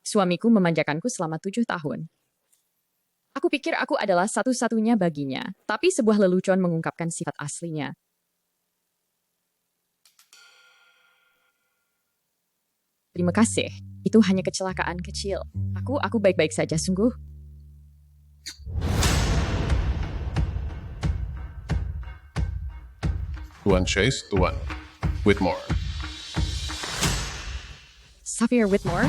Suamiku memanjakanku selama 7 tahun. Aku pikir aku adalah satu-satunya baginya, tapi sebuah lelucon mengungkapkan sifat aslinya. Terima kasih. Itu hanya kecelakaan kecil. Aku baik-baik saja, sungguh. Tuan Chase, Tuan Whitmore. Xavier Whitmore,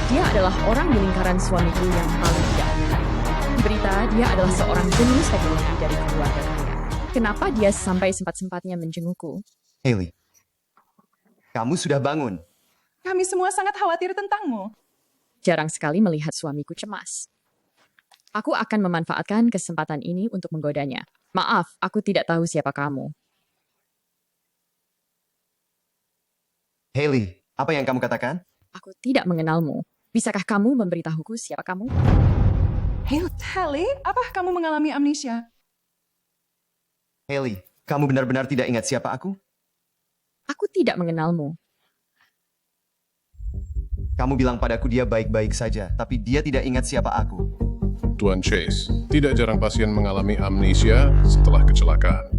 dia adalah orang di lingkaran suamiku yang paling jauh. Di berita, dia adalah seorang jenius teknologi dari keluarga kaya. Kenapa dia sampai sempat-sempatnya menjengukku? Hailey, kamu sudah bangun. Kami semua sangat khawatir tentangmu. Jarang sekali melihat suamiku cemas. Aku akan memanfaatkan kesempatan ini untuk menggodanya. Maaf, aku tidak tahu siapa kamu. Hailey, apa yang kamu katakan? Aku tidak mengenalmu. Bisakah kamu memberitahuku siapa kamu? Hailey, apa kamu mengalami amnesia? Hailey, kamu benar-benar tidak ingat siapa aku? Aku tidak mengenalmu. Kamu bilang padaku dia baik-baik saja, tapi dia tidak ingat siapa aku. Tuan Chase, tidak jarang pasien mengalami amnesia setelah kecelakaan.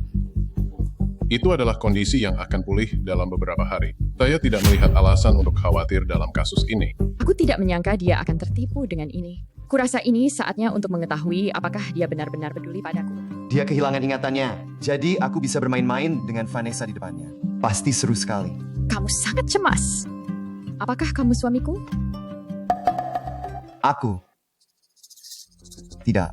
Itu adalah kondisi yang akan pulih dalam beberapa hari. Saya tidak melihat alasan untuk khawatir dalam kasus ini. Aku tidak menyangka dia akan tertipu dengan ini. Kurasa ini saatnya untuk mengetahui apakah dia benar-benar peduli padaku. Dia kehilangan ingatannya, jadi aku bisa bermain-main dengan Vanessa di depannya. Pasti seru sekali. Kamu sangat cemas. Apakah kamu suamiku? Aku. Tidak.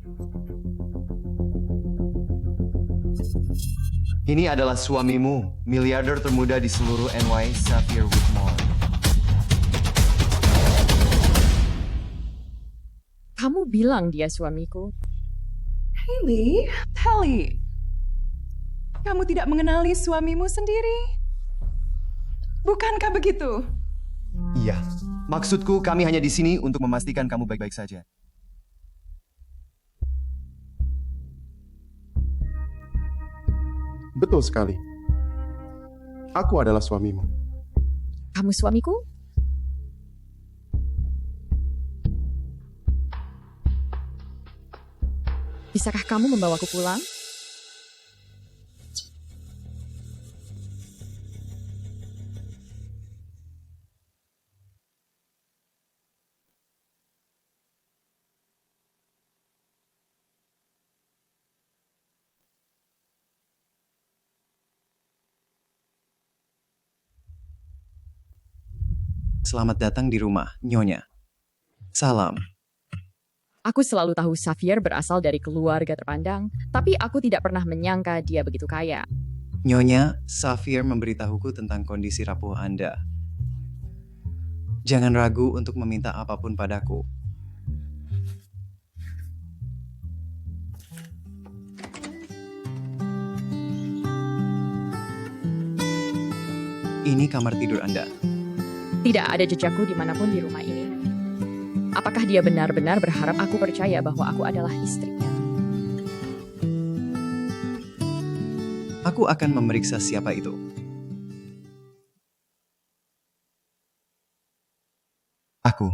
Ini adalah suamimu, miliarder termuda di seluruh NY, Xavier Whitmore. Kamu bilang dia suamiku. Hailey, kamu tidak mengenali suamimu sendiri? Bukankah begitu? Iya, maksudku kami hanya di sini untuk memastikan kamu baik-baik saja. Betul sekali. Aku adalah suamimu. Kamu suamiku? Bisakah kamu membawaku pulang? Selamat datang di rumah, Nyonya. Salam. Aku selalu tahu Xavier berasal dari keluarga terpandang, tapi aku tidak pernah menyangka dia begitu kaya. Nyonya, Xavier memberitahuku tentang kondisi rapuh Anda. Jangan ragu untuk meminta apapun padaku. Ini kamar tidur Anda. Tidak ada jejakku dimanapun di rumah ini. Apakah dia benar-benar berharap aku percaya bahwa aku adalah istrinya? Aku akan memeriksa siapa itu. Aku.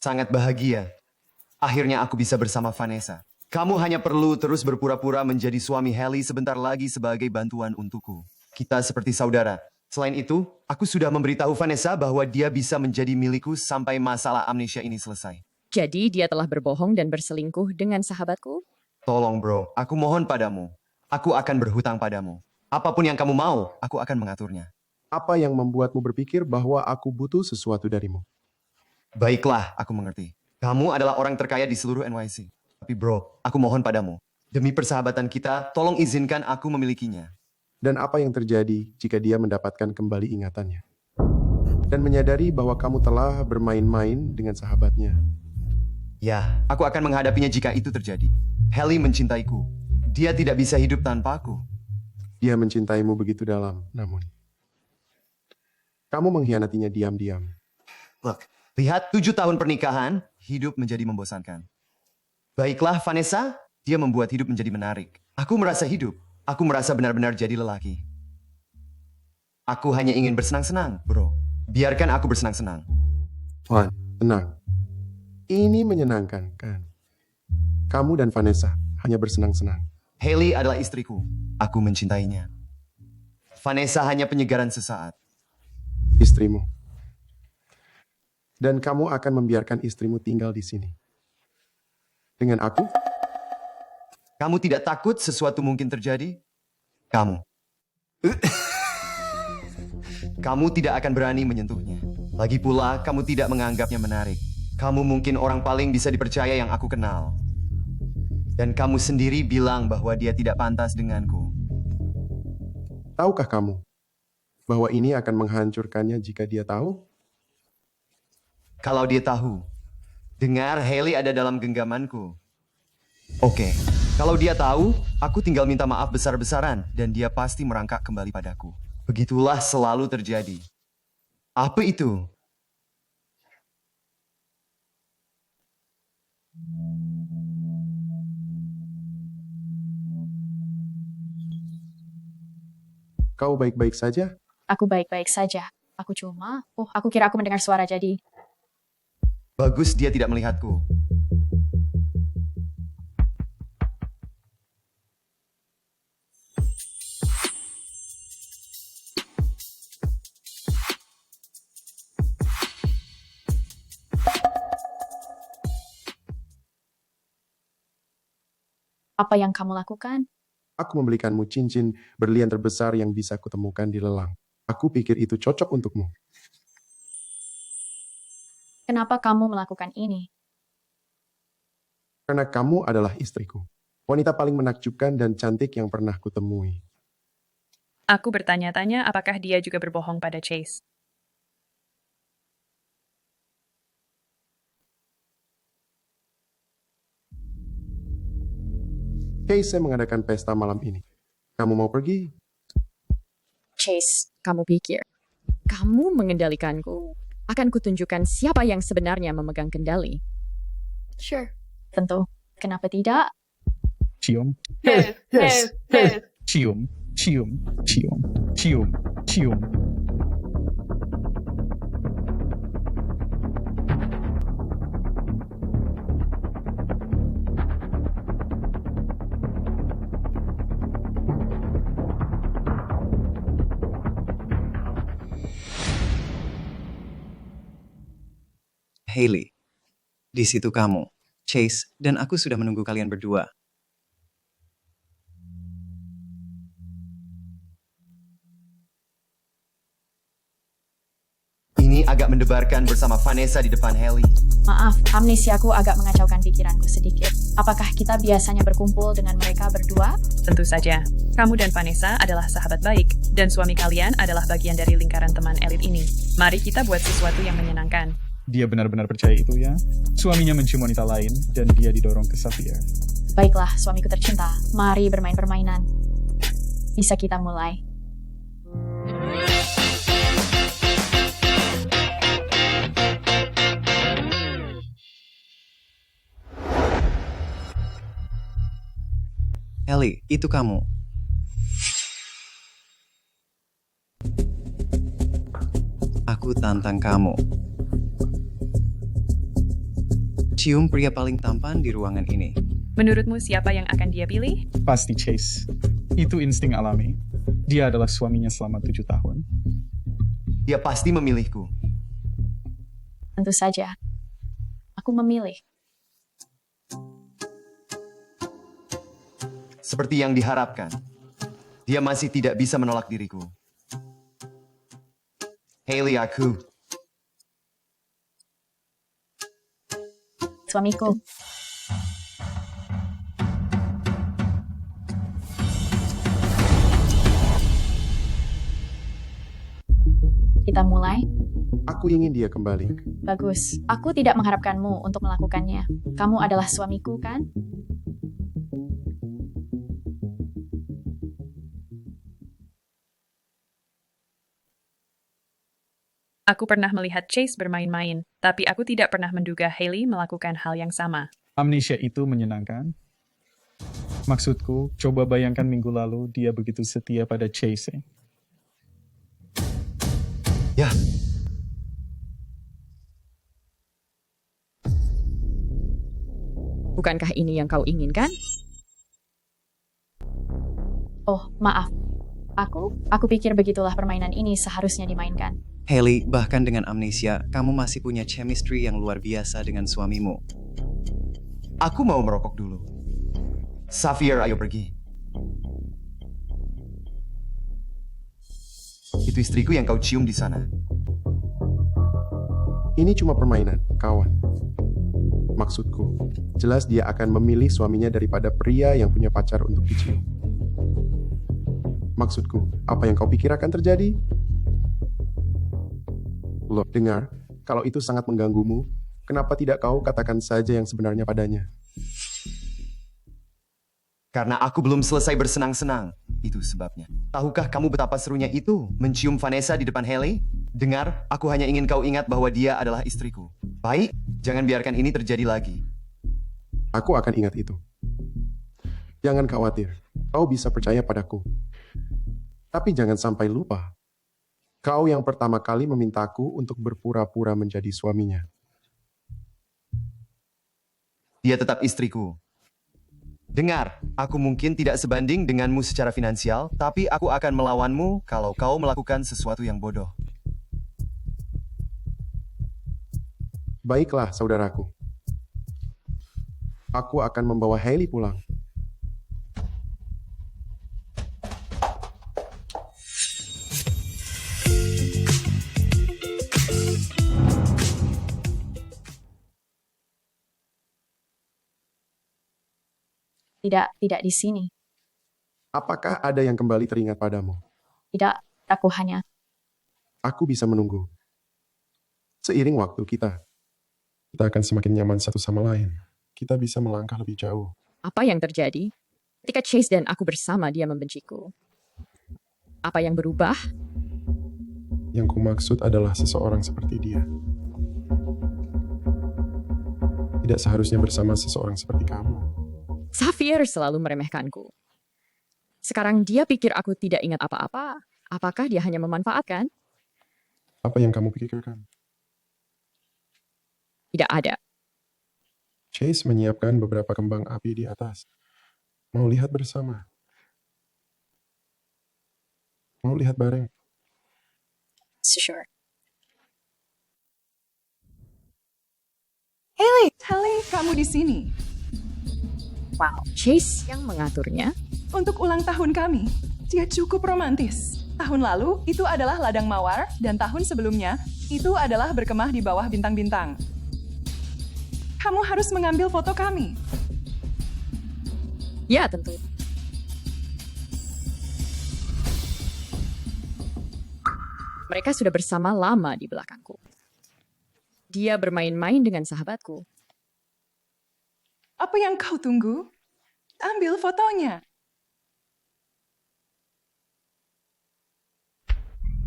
Sangat bahagia. Akhirnya aku bisa bersama Vanessa. Kamu hanya perlu terus berpura-pura menjadi suami Hailey sebentar lagi sebagai bantuan untukku. Kita seperti saudara. Selain itu, aku sudah memberitahu Vanessa bahwa dia bisa menjadi milikku sampai masalah amnesia ini selesai. Jadi dia telah berbohong dan berselingkuh dengan sahabatku? Tolong bro, aku mohon padamu. Aku akan berhutang padamu. Apapun yang kamu mau, aku akan mengaturnya. Apa yang membuatmu berpikir bahwa aku butuh sesuatu darimu? Baiklah, aku mengerti. Kamu adalah orang terkaya di seluruh NYC. Tapi bro, aku mohon padamu. Demi persahabatan kita, tolong izinkan aku memilikinya. Dan apa yang terjadi jika dia mendapatkan kembali ingatannya? Dan menyadari bahwa kamu telah bermain-main dengan sahabatnya. Ya, aku akan menghadapinya jika itu terjadi. Hailey mencintaiku. Dia tidak bisa hidup tanpa aku. Dia mencintaimu begitu dalam, namun kamu mengkhianatinya diam-diam. Look, lihat 7 tahun pernikahan, hidup menjadi membosankan. Baiklah, Vanessa, dia membuat hidup menjadi menarik. Aku merasa hidup. Aku merasa benar-benar jadi lelaki. Aku hanya ingin bersenang-senang, bro. Biarkan aku bersenang-senang. Juan, tenang. Ini menyenangkan, kan? Kamu dan Vanessa hanya bersenang-senang. Hailey adalah istriku. Aku mencintainya. Vanessa hanya penyegaran sesaat. Istrimu. Dan kamu akan membiarkan istrimu tinggal di sini. Dengan aku? Kamu tidak takut sesuatu mungkin terjadi? Kamu. Kamu tidak akan berani menyentuhnya. Lagi pula, kamu tidak menganggapnya menarik. Kamu mungkin orang paling bisa dipercaya yang aku kenal. Dan kamu sendiri bilang bahwa dia tidak pantas denganku. Tahukah kamu bahwa ini akan menghancurkannya jika dia tahu? Kalau dia tahu, dengar Hailey ada dalam genggamanku. Oke, kalau dia tahu, aku tinggal minta maaf besar-besaran dan dia pasti merangkak kembali padaku. Begitulah selalu terjadi. Apa itu? Kau baik-baik saja? Aku baik-baik saja. Aku kira aku mendengar suara jadi. Bagus dia tidak melihatku. Apa yang kamu lakukan? Aku membelikanmu cincin berlian terbesar yang bisa kutemukan di lelang. Aku pikir itu cocok untukmu. Kenapa kamu melakukan ini? Karena kamu adalah istriku. Wanita paling menakjubkan dan cantik yang pernah kutemui. Aku bertanya-tanya apakah dia juga berbohong pada Chase. Casey mengadakan pesta malam ini. Kamu mau pergi? Chase. Kamu pikir, kamu mengendalikanku? Akan kutunjukkan siapa yang sebenarnya memegang kendali. Sure. Tentu. Kenapa tidak? Cium. Yes. Cium. Cium. Cium. Cium. Cium. Hailey, di situ kamu, Chase, dan aku sudah menunggu kalian berdua. Ini agak mendebarkan bersama Vanessa di depan Hailey. Maaf, amnesiaku agak mengacaukan pikiranku sedikit. Apakah kita biasanya berkumpul dengan mereka berdua? Tentu saja, kamu dan Vanessa adalah sahabat baik, dan suami kalian adalah bagian dari lingkaran teman elit ini. Mari kita buat sesuatu yang menyenangkan. Dia benar-benar percaya itu ya. Suaminya mencium wanita lain dan dia didorong ke Xavier. Baiklah, suamiku tercinta. Mari bermain permainan. Bisa kita mulai. Hailey, itu kamu. Aku tantang kamu. Cium pria paling tampan di ruangan ini. Menurutmu siapa yang akan dia pilih? Pasti Chase. Itu insting alami. Dia adalah suaminya selama 7 tahun. Dia pasti memilihku. Tentu saja. Aku memilih. Seperti yang diharapkan. Dia masih tidak bisa menolak diriku. Hailey, aku. Suamiku. Kita mulai. Aku ingin dia kembali. Bagus. Aku tidak mengharapkanmu untuk melakukannya. Kamu adalah suamiku, kan? Aku pernah melihat Chase bermain-main, tapi aku tidak pernah menduga Hailey melakukan hal yang sama. Amnesia itu menyenangkan. Maksudku, coba bayangkan minggu lalu dia begitu setia pada Chase. Ya, Bukankah ini yang kau inginkan? Oh, maaf. Aku pikir begitulah permainan ini seharusnya dimainkan. Hailey, bahkan dengan amnesia, kamu masih punya chemistry yang luar biasa dengan suamimu. aku mau merokok dulu. Xavier, ayo pergi. Itu istriku yang kau cium di sana. Ini cuma permainan, kawan. Maksudku, jelas dia akan memilih suaminya daripada pria yang punya pacar untuk dicium. Maksudku, apa yang kau pikir akan terjadi? Loh, dengar, kalau itu sangat mengganggumu, kenapa tidak kau katakan saja yang sebenarnya padanya? Karena aku belum selesai bersenang-senang. Itu sebabnya. Tahukah kamu betapa serunya itu mencium Vanessa di depan Hailey? Dengar, aku hanya ingin kau ingat bahwa dia adalah istriku. Baik, jangan biarkan ini terjadi lagi. Aku akan ingat itu. Jangan khawatir, kau bisa percaya padaku. Tapi jangan sampai lupa, kau yang pertama kali memintaku untuk berpura-pura menjadi suaminya. Dia tetap istriku. Dengar, aku mungkin tidak sebanding denganmu secara finansial, tapi aku akan melawanmu kalau kau melakukan sesuatu yang bodoh. Baiklah, saudaraku. Aku akan membawa Hailey pulang. Tidak di sini. Apakah ada yang kembali teringat padamu? Tidak, aku hanya... Aku bisa menunggu. Seiring waktu kita akan semakin nyaman satu sama lain. Kita bisa melangkah lebih jauh. Apa yang terjadi? Ketika Chase dan aku bersama, dia membenciku. Apa yang berubah? Yang kumaksud adalah seseorang seperti dia. Tidak seharusnya bersama seseorang seperti kamu. Xavier selalu meremehkanku. Sekarang dia pikir aku tidak ingat apa-apa. Apakah dia hanya memanfaatkan? Apa yang kamu pikirkan? Tidak ada. Chase menyiapkan beberapa kembang api di atas. Mau lihat bersama? Mau lihat bareng? Sure. Hailey, kamu di sini. Wow, Chase yang mengaturnya. Untuk ulang tahun kami, dia cukup romantis. Tahun lalu, itu adalah ladang mawar, dan tahun sebelumnya, itu adalah berkemah di bawah bintang-bintang. Kamu harus mengambil foto kami. Ya, tentu. Mereka sudah bersama lama di belakangku. Dia bermain-main dengan sahabatku. Apa yang kau tunggu? Ambil fotonya.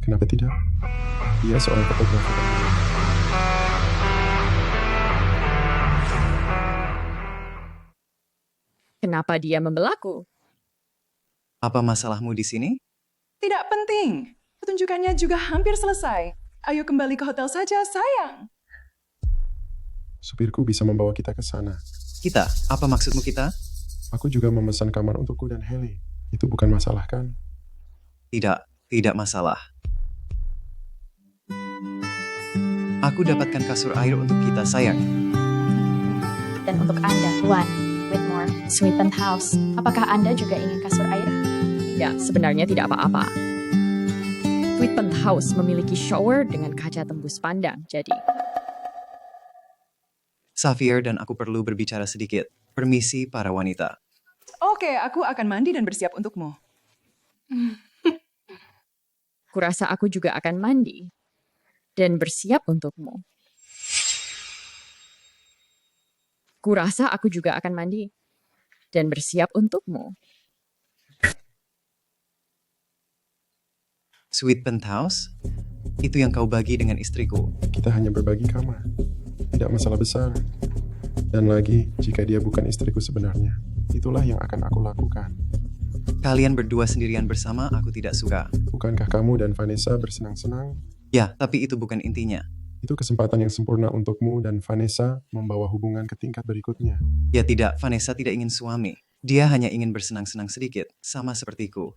Kenapa tidak? Dia seorang fotografer. Kenapa dia membelaku? Apa masalahmu di sini? Tidak penting. Pertunjukannya juga hampir selesai. Ayo kembali ke hotel saja, sayang. Supirku bisa membawa kita ke sana. Kita? Apa maksudmu kita? Aku juga memesan kamar untukku dan Hailey. Itu bukan masalah kan? Tidak masalah. Aku dapatkan kasur air untuk kita, sayang. Dan untuk Anda, Tuan Whitmore, Sweet Penthouse, apakah Anda juga ingin kasur air? Tidak, sebenarnya tidak apa-apa. Sweet Penthouse memiliki shower dengan kaca tembus pandang, jadi... Xavier dan aku perlu berbicara sedikit. Permisi para wanita. Oke, aku akan mandi dan bersiap untukmu. Kurasa aku juga akan mandi dan bersiap untukmu. Kurasa aku juga akan mandi dan bersiap untukmu. Sweet Penthouse? Itu yang kau bagi dengan istriku. Kita hanya berbagi kamar. Tidak masalah besar. Dan lagi, jika dia bukan istriku sebenarnya, itulah yang akan aku lakukan. Kalian berdua sendirian bersama, aku tidak suka. Bukankah kamu dan Vanessa bersenang-senang? Ya, tapi itu bukan intinya. Itu kesempatan yang sempurna untukmu dan Vanessa membawa hubungan ke tingkat berikutnya. Ya tidak, Vanessa tidak ingin suami. Dia hanya ingin bersenang-senang sedikit, sama sepertiku.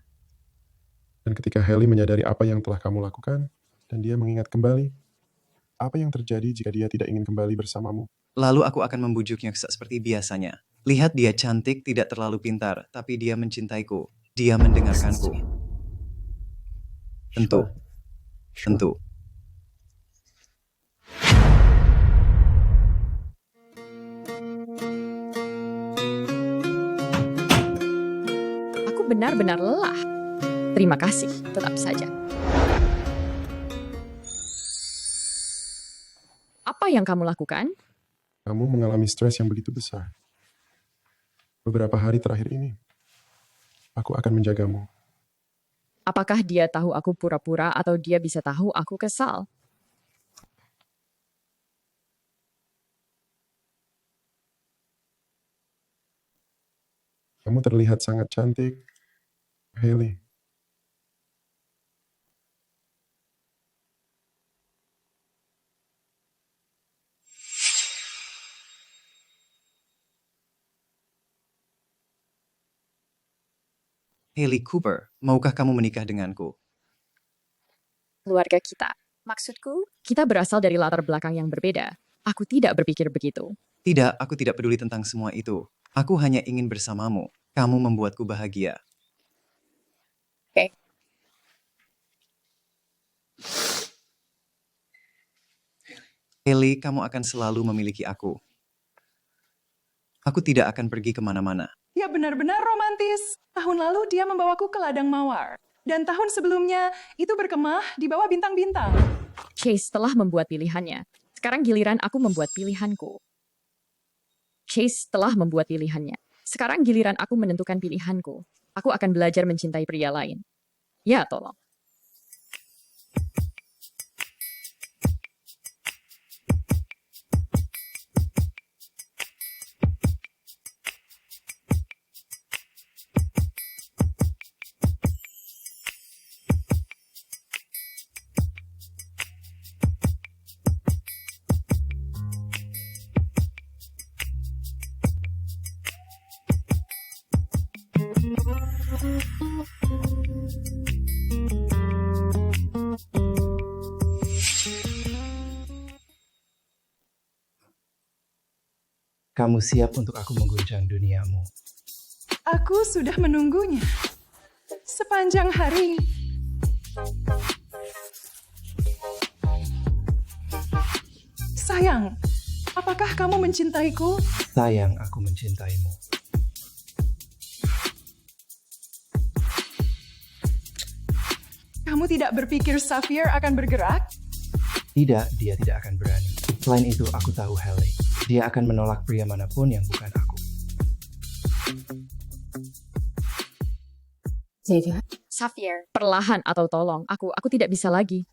Dan ketika Haley menyadari apa yang telah kamu lakukan, dan dia mengingat kembali, apa yang terjadi jika dia tidak ingin kembali bersamamu? Lalu aku akan membujuknya seperti biasanya. Lihat dia cantik, tidak terlalu pintar, tapi dia mencintaiku. Dia mendengarkanku. Tentu. Tentu. Aku benar-benar lelah. Terima kasih, tetap saja. Apa yang kamu lakukan? Kamu mengalami stres yang begitu besar. Beberapa hari terakhir ini, aku akan menjagamu. Apakah dia tahu aku pura-pura atau dia bisa tahu aku kesal? Kamu terlihat sangat cantik, Haley. Haley Cooper, maukah kamu menikah denganku? Keluarga kita. Maksudku, kita berasal dari latar belakang yang berbeda. Aku tidak berpikir begitu. Tidak, aku tidak peduli tentang semua itu. Aku hanya ingin bersamamu. Kamu membuatku bahagia. Oke. Haley, kamu akan selalu memiliki aku. Aku tidak akan pergi kemana-mana. Ya benar-benar romantis. Tahun lalu dia membawaku ke ladang mawar. Dan tahun sebelumnya itu berkemah di bawah bintang-bintang. Chase telah membuat pilihannya. Sekarang giliran aku membuat pilihanku. Chase telah membuat pilihannya. Sekarang giliran aku menentukan pilihanku. Aku akan belajar mencintai pria lain. Ya, tolong. Kamu siap untuk aku mengguncang duniamu. Aku sudah menunggunya. Sepanjang hari. Sayang, apakah kamu mencintaiku? Sayang, aku mencintaimu. Kamu tidak berpikir Sapphire akan bergerak? Tidak, dia tidak akan berani. Selain itu, aku tahu Haley. Dia akan menolak pria manapun yang bukan aku. Sapphire, perlahan atau tolong. Aku tidak bisa lagi.